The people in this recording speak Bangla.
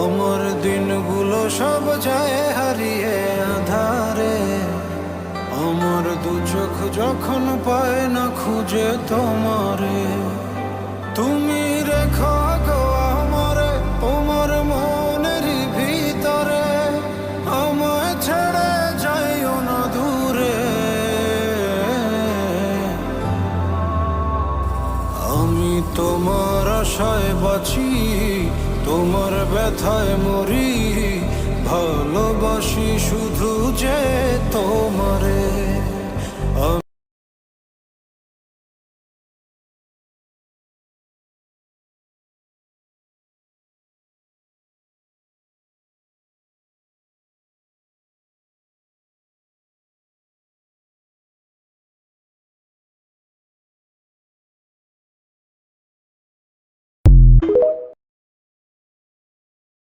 আমার দিনগুলো সব যায় হারিয়ে আধারে, আমার দু চোখ যখন পায় না খুঁজে তোমারে। তুমি রেখো গো আমারে তোমার মনের ভিতরে, আমায় ছেড়ে যাইও না দূরে। আমি তোমার আশায় বাঁচি, তোমার ব্যথায় মরি, ভালোবাসি শুধু যে তোমারে।